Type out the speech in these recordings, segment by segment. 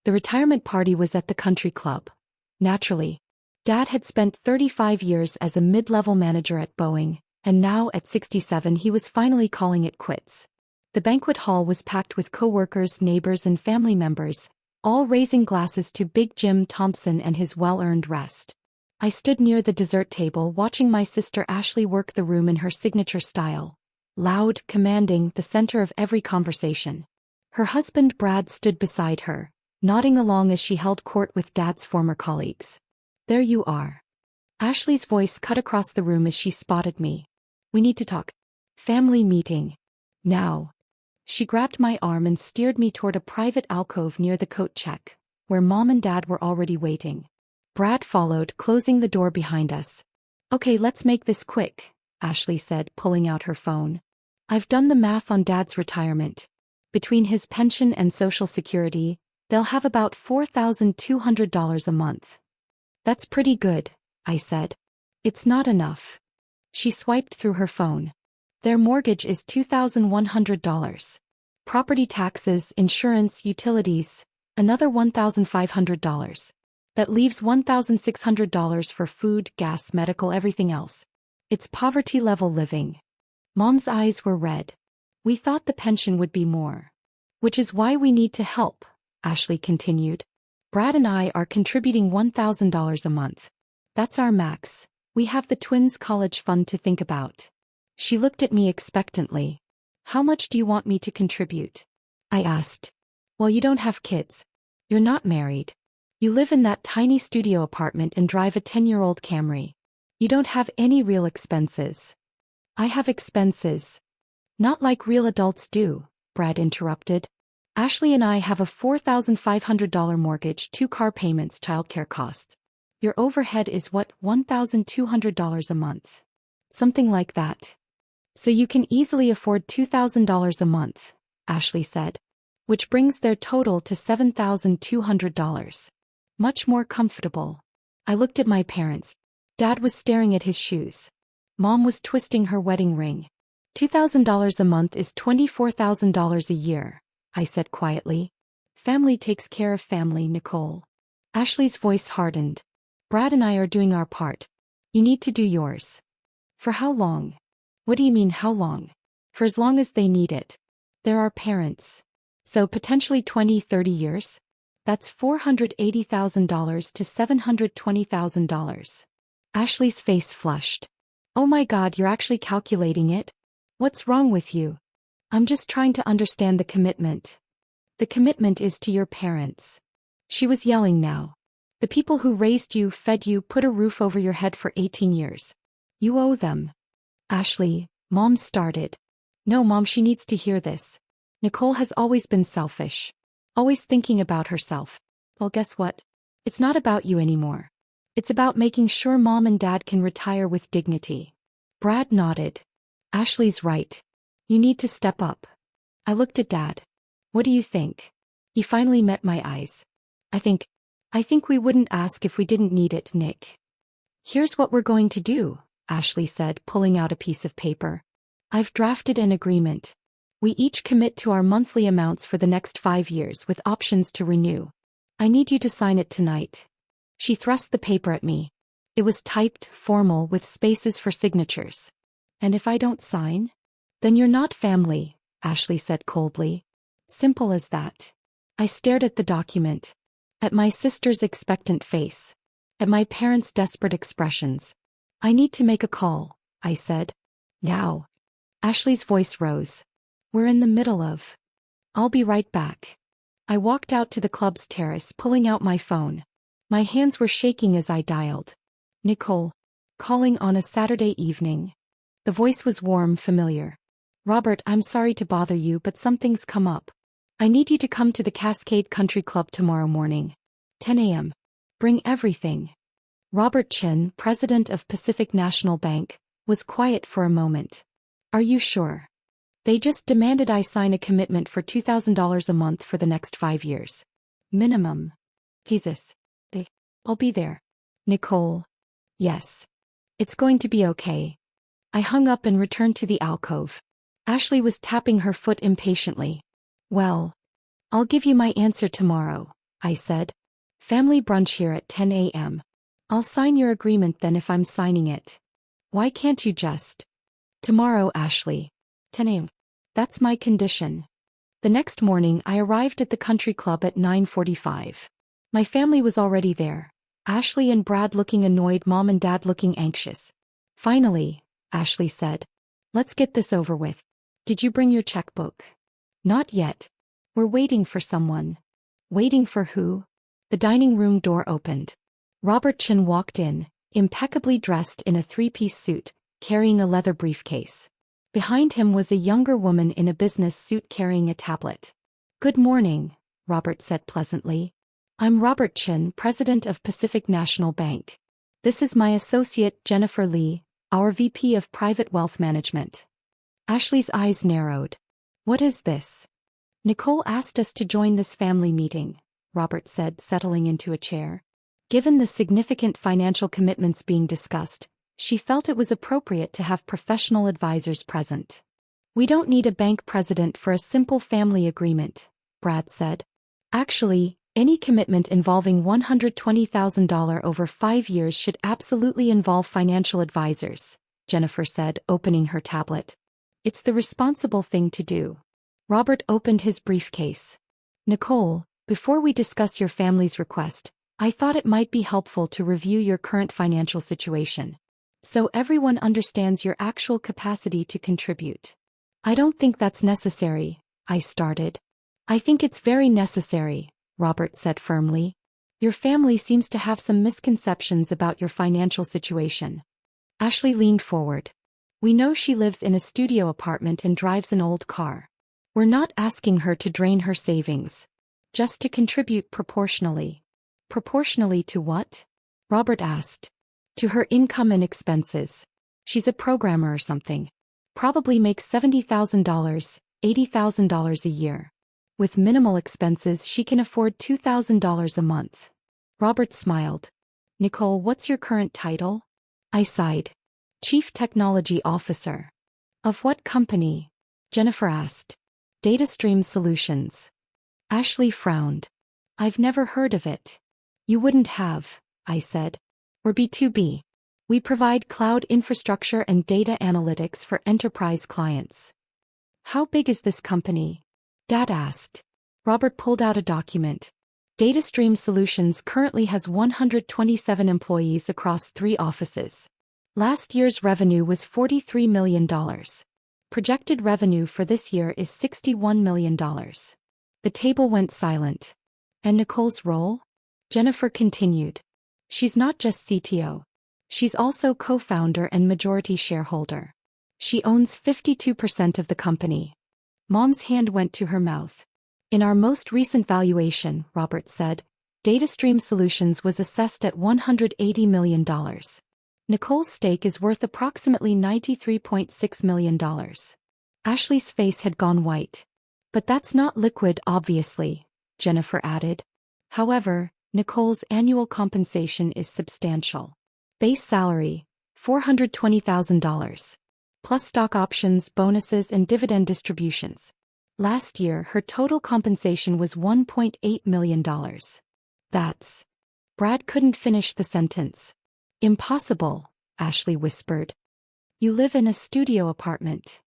The retirement party was at the country club. Naturally. Dad had spent 35 years as a mid-level manager at Boeing, and now at 67 he was finally calling it quits. The banquet hall was packed with coworkers, neighbors and family members, all raising glasses to Big Jim Thompson and his well-earned rest. I stood near the dessert table watching my sister Ashley work the room in her signature style. Loud, commanding, the center of every conversation. Her husband Brad stood beside her, nodding along as she held court with Dad's former colleagues. "There you are." Ashley's voice cut across the room as she spotted me. "We need to talk. Family meeting. Now." She grabbed my arm and steered me toward a private alcove near the coat check, where Mom and Dad were already waiting. Brad followed, closing the door behind us. "Okay, let's make this quick," Ashley said, pulling out her phone. "I've done the math on Dad's retirement. Between his pension and Social Security, they'll have about $4,200 a month." "That's pretty good," I said. "It's not enough." She swiped through her phone. "Their mortgage is $2,100. Property taxes, insurance, utilities, another $1,500. That leaves $1,600 for food, gas, medical, everything else. It's poverty-level living." Mom's eyes were red. "We thought the pension would be more. Which is why we need to help," Ashley continued. "Brad and I are contributing $1,000 a month. That's our max. We have the twins' college fund to think about." She looked at me expectantly. "How much do you want me to contribute?" I asked. "Well, you don't have kids. You're not married. You live in that tiny studio apartment and drive a 10-year-old Camry. You don't have any real expenses." "I have expenses." "Not like real adults do," Brad interrupted. "Ashley and I have a $4,500 mortgage, 2 car payments, childcare costs. Your overhead is what, $1,200 a month? Something like that. So you can easily afford $2,000 a month," Ashley said. "Which brings their total to $7,200. Much more comfortable." I looked at my parents. Dad was staring at his shoes. Mom was twisting her wedding ring. $2,000 a month is $24,000 a year, I said quietly. "Family takes care of family, Nicole." Ashley's voice hardened. "Brad and I are doing our part. You need to do yours." "For how long?" "What do you mean, how long?" "For as long as they need it. They're our parents. So potentially 20, 30 years? That's $480,000 to $720,000. Ashley's face flushed. "Oh my God, you're actually calculating it? What's wrong with you?" "I'm just trying to understand the commitment." "The commitment is to your parents." She was yelling now. "The people who raised you, fed you, put a roof over your head for 18 years. You owe them." "Ashley," Mom started. "No, Mom, she needs to hear this. Nicole has always been selfish. Always thinking about herself. Well, guess what? It's not about you anymore. It's about making sure Mom and Dad can retire with dignity." Brad nodded. "Ashley's right. You need to step up." I looked at Dad. "What do you think?" He finally met my eyes. I think we wouldn't ask if we didn't need it, Nick." "Here's what we're going to do," Ashley said, pulling out a piece of paper. "I've drafted an agreement. We each commit to our monthly amounts for the next 5 years with options to renew. I need you to sign it tonight." She thrust the paper at me. It was typed, formal, with spaces for signatures. "And if I don't sign?" "Then you're not family," Ashley said coldly. Simple as that. I stared at the document. At my sister's expectant face. At my parents' desperate expressions. "I need to make a call," I said. "Now." Ashley's voice rose. "We're in the middle of." "I'll be right back." I walked out to the club's terrace, pulling out my phone. My hands were shaking as I dialed. "Nicole. Calling on a Saturday evening." The voice was warm, familiar. "Robert, I'm sorry to bother you, but something's come up. I need you to come to the Cascade Country Club tomorrow morning. 10 a.m. Bring everything." Robert Chin, president of Pacific National Bank, was quiet for a moment. "Are you sure? They just demanded I sign a commitment for $2,000 a month for the next 5 years. Minimum." "Jesus. I'll be there." "Nicole." "Yes. It's going to be okay." I hung up and returned to the alcove. Ashley was tapping her foot impatiently. "Well, I'll give you my answer tomorrow," I said. Family brunch here at 10 a.m. I'll sign your agreement then if I'm signing it. Why can't you just? Tomorrow, Ashley. 10 a.m. That's my condition. The next morning I arrived at the country club at 9:45. My family was already there. Ashley and Brad looking annoyed, Mom and Dad looking anxious. Finally, Ashley said. Let's get this over with. Did you bring your checkbook? Not yet. We're waiting for someone. Waiting for who? The dining room door opened. Robert Chin walked in, impeccably dressed in a three-piece suit, carrying a leather briefcase. Behind him was a younger woman in a business suit carrying a tablet. Good morning, Robert said pleasantly. I'm Robert Chin, president of Pacific National Bank. This is my associate Jennifer Lee, our VP of Private Wealth Management. Ashley's eyes narrowed. What is this? Nicole asked us to join this family meeting, Robert said, settling into a chair. Given the significant financial commitments being discussed, she felt it was appropriate to have professional advisors present. We don't need a bank president for a simple family agreement, Brad said. Actually, any commitment involving $120,000 over 5 years should absolutely involve financial advisors, Jennifer said, opening her tablet. It's the responsible thing to do. Robert opened his briefcase. Nicole, before we discuss your family's request, I thought it might be helpful to review your current financial situation, so everyone understands your actual capacity to contribute. I don't think that's necessary, I started. I think it's very necessary, Robert said firmly. Your family seems to have some misconceptions about your financial situation. Ashley leaned forward. We know she lives in a studio apartment and drives an old car. We're not asking her to drain her savings. Just to contribute proportionally. Proportionally to what? Robert asked. To her income and expenses. She's a programmer or something. Probably makes $70,000, $80,000 a year. With minimal expenses she can afford $2,000 a month. Robert smiled. Nicole, what's your current title? I sighed. Chief Technology Officer. Of what company? Jennifer asked. DataStream Solutions. Ashley frowned. I've never heard of it. You wouldn't have, I said. We're B2B. We provide cloud infrastructure and data analytics for enterprise clients. How big is this company? Dad asked. Robert pulled out a document. DataStream Solutions currently has 127 employees across 3 offices. Last year's revenue was $43 million. Projected revenue for this year is $61 million. The table went silent. And Nicole's role? Jennifer continued. She's not just CTO. She's also co-founder and majority shareholder. She owns 52% of the company. Mom's hand went to her mouth. In our most recent valuation, Robert said, DataStream Solutions was assessed at $180 million. Nicole's stake is worth approximately $93.6 million. Ashley's face had gone white. But that's not liquid, obviously, Jennifer added. However, Nicole's annual compensation is substantial. Base salary, $420,000. Plus stock options, bonuses and dividend distributions. Last year her total compensation was $1.8 million. That's... Brad couldn't finish the sentence. Impossible, Ashley whispered. You live in a studio apartment.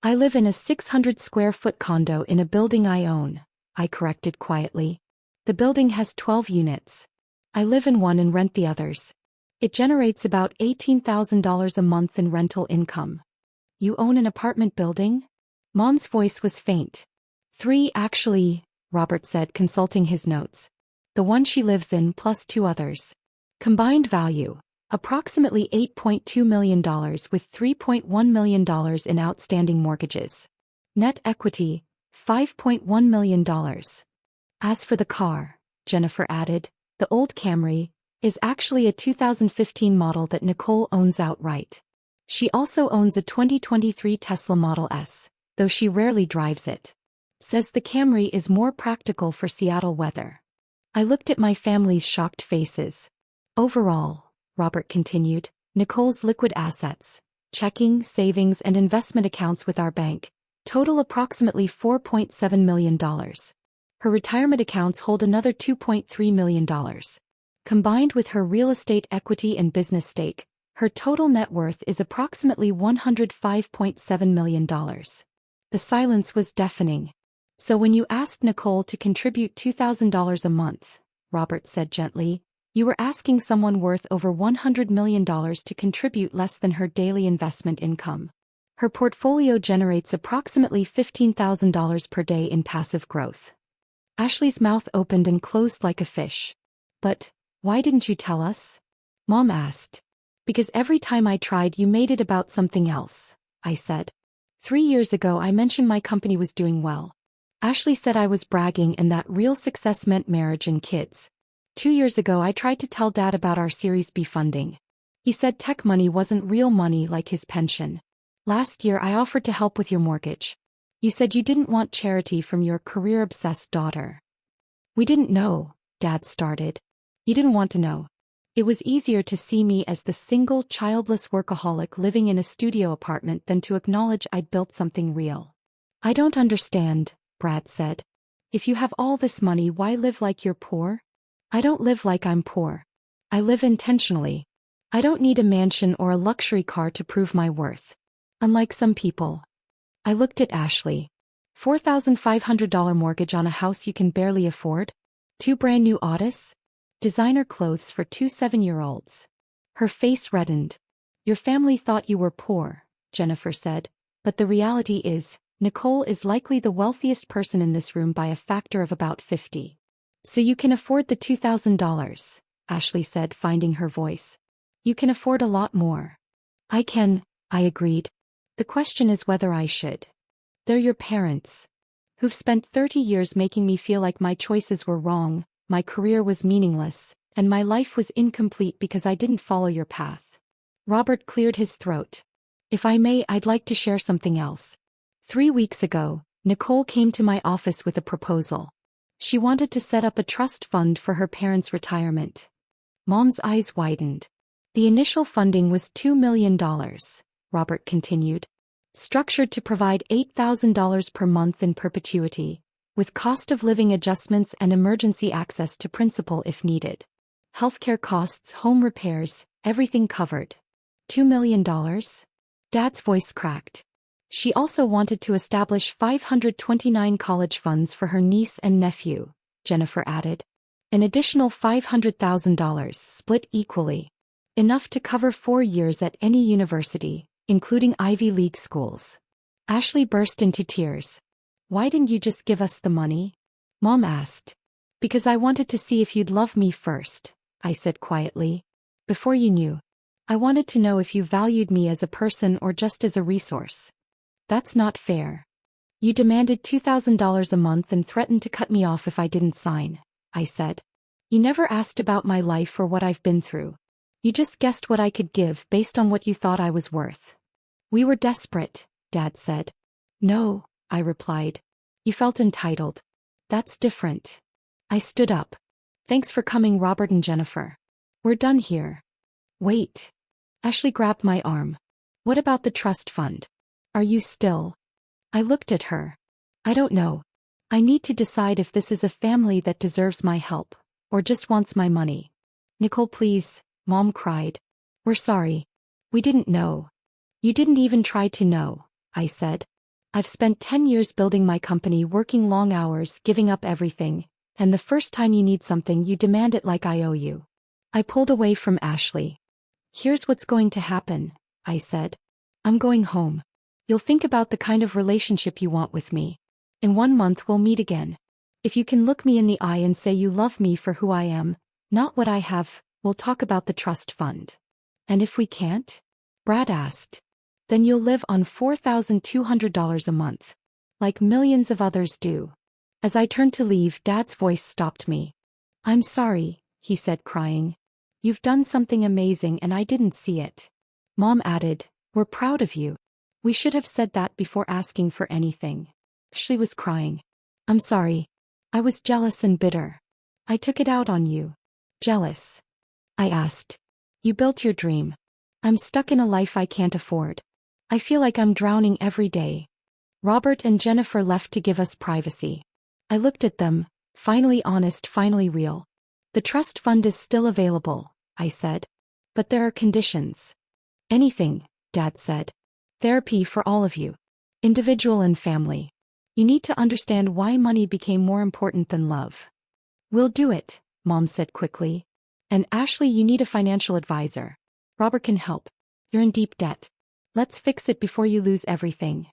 I live in a 600-square-foot condo in a building I own, I corrected quietly. The building has 12 units. I live in one and rent the others. It generates about $18,000 a month in rental income. You own an apartment building? Mom's voice was faint. 3 actually, Robert said, consulting his notes. The one she lives in plus 2 others. Combined value, approximately $8.2 million with $3.1 million in outstanding mortgages. Net equity, $5.1 million. As for the car, Jennifer added, the old Camry is actually a 2015 model that Nicole owns outright. She also owns a 2023 Tesla Model S, though she rarely drives it. Says the Camry is more practical for Seattle weather. I looked at my family's shocked faces. Overall, Robert continued, Nicole's liquid assets, checking, savings and investment accounts with our bank, total approximately $4.7 million. Her retirement accounts hold another $2.3 million. Combined with her real estate equity and business stake, her total net worth is approximately $105.7 million. The silence was deafening. So when you asked Nicole to contribute $2,000 a month, Robert said gently, you were asking someone worth over $100 million to contribute less than her daily investment income. Her portfolio generates approximately $15,000 per day in passive growth. Ashley's mouth opened and closed like a fish. But why didn't you tell us? Mom asked. Because every time I tried you made it about something else, I said. 3 years ago I mentioned my company was doing well. Ashley said I was bragging and that real success meant marriage and kids. 2 years ago I tried to tell Dad about our Series B funding. He said tech money wasn't real money like his pension. Last year I offered to help with your mortgage. You said you didn't want charity from your career-obsessed daughter. We didn't know, Dad started. You didn't want to know. It was easier to see me as the single childless workaholic living in a studio apartment than to acknowledge I'd built something real. I don't understand, Brad said. If you have all this money, why live like you're poor? I don't live like I'm poor. I live intentionally. I don't need a mansion or a luxury car to prove my worth. Unlike some people. I looked at Ashley. $4,500 mortgage on a house you can barely afford? 2 brand new Autos? Designer clothes for 2 7-year-olds. Her face reddened. Your family thought you were poor, Jennifer said, but the reality is, Nicole is likely the wealthiest person in this room by a factor of about 50. So you can afford the $2,000, Ashley said, finding her voice. You can afford a lot more. I can, I agreed. The question is whether I should. They're your parents, who've spent 30 years making me feel like my choices were wrong, my career was meaningless, and my life was incomplete because I didn't follow your path. Robert cleared his throat. If I may, I'd like to share something else. 3 weeks ago, Nicole came to my office with a proposal. She wanted to set up a trust fund for her parents' retirement. Mom's eyes widened. The initial funding was $2 million, Robert continued. Structured to provide $8,000 per month in perpetuity, with cost of living adjustments and emergency access to principal if needed. Healthcare costs, home repairs, everything covered. $2 million? Dad's voice cracked. She also wanted to establish 529 college funds for her niece and nephew, Jennifer added. An additional $500,000 split equally. Enough to cover 4 years at any university, including Ivy League schools. Ashley burst into tears. Why didn't you just give us the money? Mom asked. Because I wanted to see if you'd love me first, I said quietly. Before you knew. I wanted to know if you valued me as a person or just as a resource. That's not fair. You demanded $2,000 a month and threatened to cut me off if I didn't sign, I said. You never asked about my life or what I've been through. You just guessed what I could give based on what you thought I was worth. We were desperate, Dad said. No, I replied. You felt entitled. That's different. I stood up. Thanks for coming, Robert and Jennifer. We're done here. Wait. Ashley grabbed my arm. What about the trust fund? Are you still? I looked at her. I don't know. I need to decide if this is a family that deserves my help, or just wants my money. Nicole, please, Mom cried. We're sorry. We didn't know. You didn't even try to know, I said. I've spent 10 years building my company, working long hours, giving up everything, and the first time you need something you demand it like I owe you. I pulled away from Ashley. Here's what's going to happen, I said. I'm going home. You'll think about the kind of relationship you want with me. In 1 month we'll meet again. If you can look me in the eye and say you love me for who I am, not what I have, we'll talk about the trust fund. And if we can't? Brad asked. Then you'll live on $4,200 a month. Like millions of others do. As I turned to leave, Dad's voice stopped me. I'm sorry, he said, crying. You've done something amazing and I didn't see it. Mom added, we're proud of you. We should have said that before asking for anything. She was crying. I'm sorry. I was jealous and bitter. I took it out on you. Jealous? I asked. You built your dream. I'm stuck in a life I can't afford. I feel like I'm drowning every day. Robert and Jennifer left to give us privacy. I looked at them, finally honest, finally real. The trust fund is still available, I said. But there are conditions. Anything, Dad said. Therapy for all of you. Individual and family. You need to understand why money became more important than love. We'll do it, Mom said quickly. And Ashley, you need a financial advisor. Robert can help. You're in deep debt. Let's fix it before you lose everything.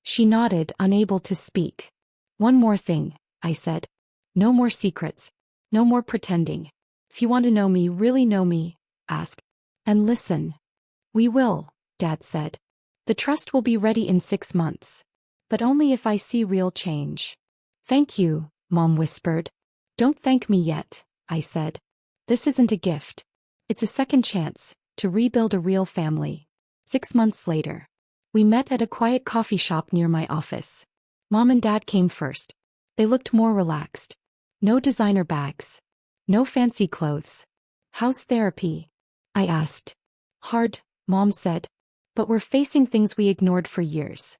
She nodded, unable to speak. One more thing, I said. No more secrets. No more pretending. If you want to know me, really know me, ask. And listen. We will, Dad said. The trust will be ready in 6 months. But only if I see real change. Thank you, Mom whispered. Don't thank me yet, I said. This isn't a gift. It's a second chance to rebuild a real family. 6 months later. We met at a quiet coffee shop near my office. Mom and Dad came first. They looked more relaxed. No designer bags. No fancy clothes. How's therapy? I asked. Hard, Mom said. But we're facing things we ignored for years.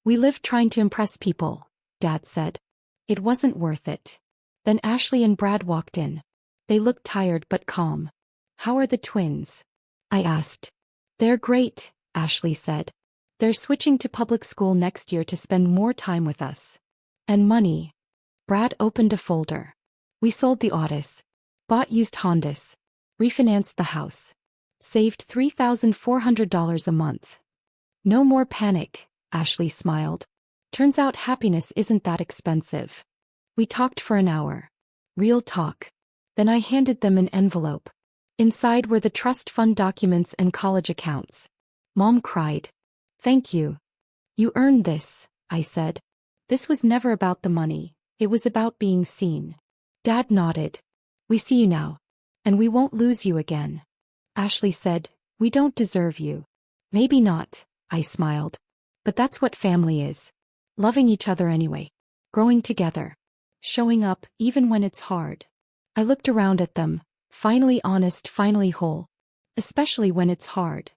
We lived trying to impress people, Dad said. It wasn't worth it. Then Ashley and Brad walked in. They looked tired but calm. How are the twins? I asked. They're great, Ashley said. They're switching to public school next year to spend more time with us. And money. Brad opened a folder. We sold the Autos. Bought used Hondas. Refinanced the house. Saved $3,400 a month. No more panic, Ashley smiled. Turns out happiness isn't that expensive. We talked for an hour. Real talk. Then I handed them an envelope. Inside were the trust fund documents and college accounts. Mom cried. Thank you. You earned this, I said. This was never about the money. It was about being seen. Dad nodded. We see you now. And we won't lose you again. Ashley said, we don't deserve you. Maybe not, I smiled. But that's what family is. Loving each other anyway. Growing together. Showing up even when it's hard. I looked around at them, finally honest, finally whole. Especially when it's hard.